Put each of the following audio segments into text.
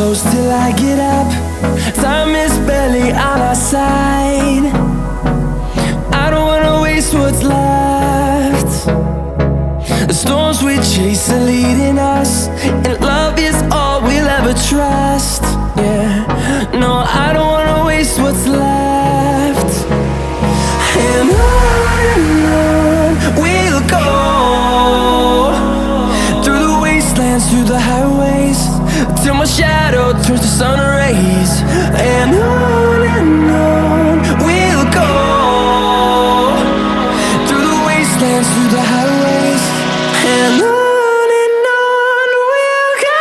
close till I get up. Time is barely on our side. I don't wanna waste what's left. The storms we chase are leading us, and love is all we'll ever trust. Yeah, no, I don't wanna waste what's left. And on we'll go, through the wastelands, through the highways, till my shadow turns to sun rays. And on we'll go, through the wastelands, through the highways, and on we'll go.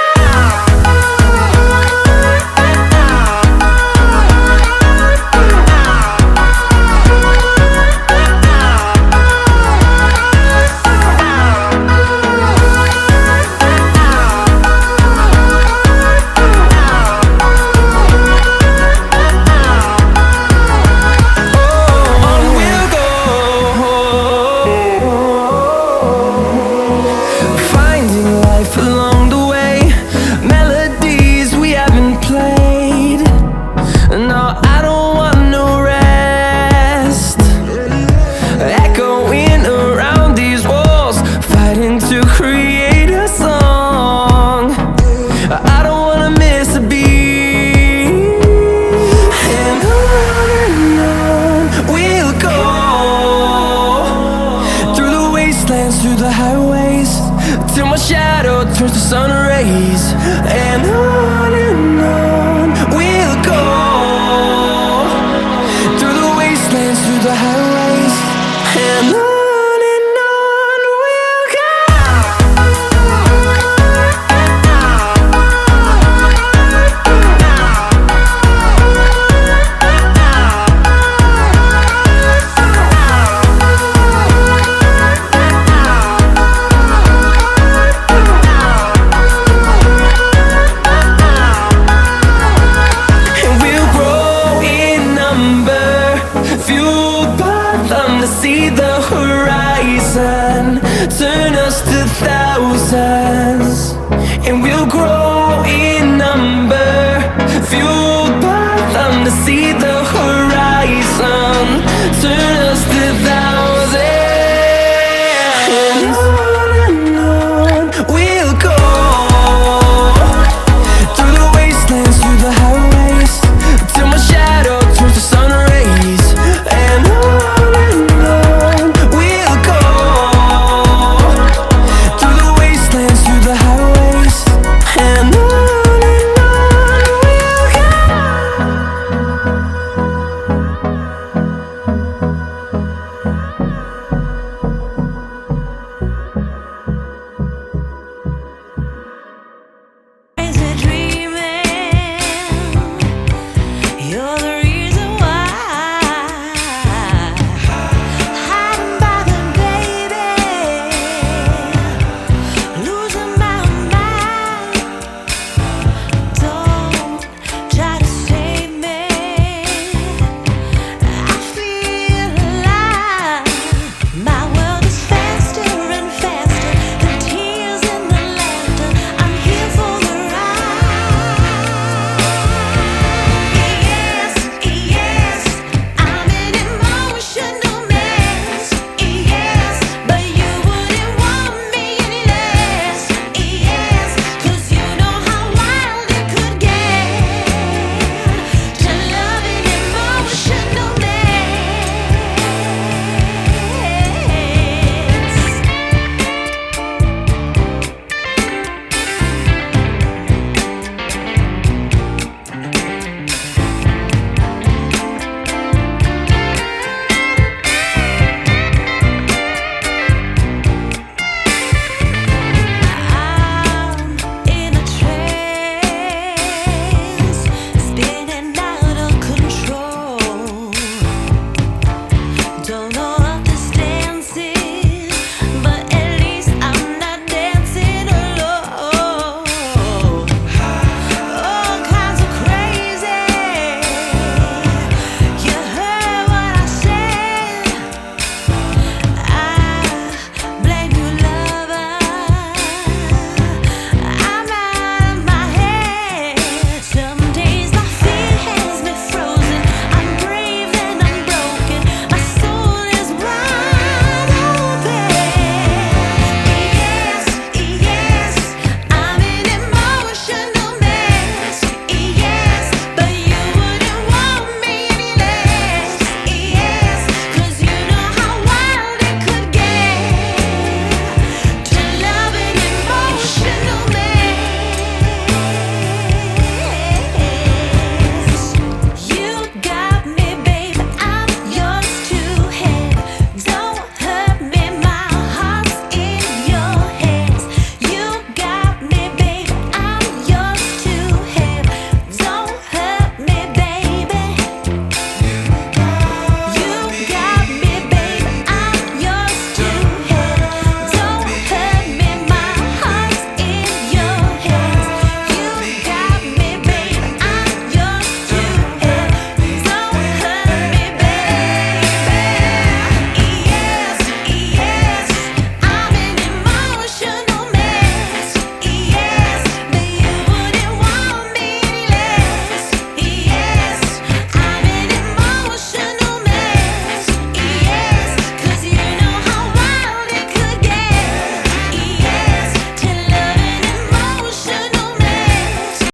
Along the way, melodies we haven't played. No, I don't want no rest. Echoing around these walls, fighting to create a song. I don't wanna miss a beat. And on we'll go, through the wastelands, through the highways, till my shadow turns to sun rays. And on we'll go, through the wastelands, through the highways, and on we'll go. See the horizon, turn us to thousands.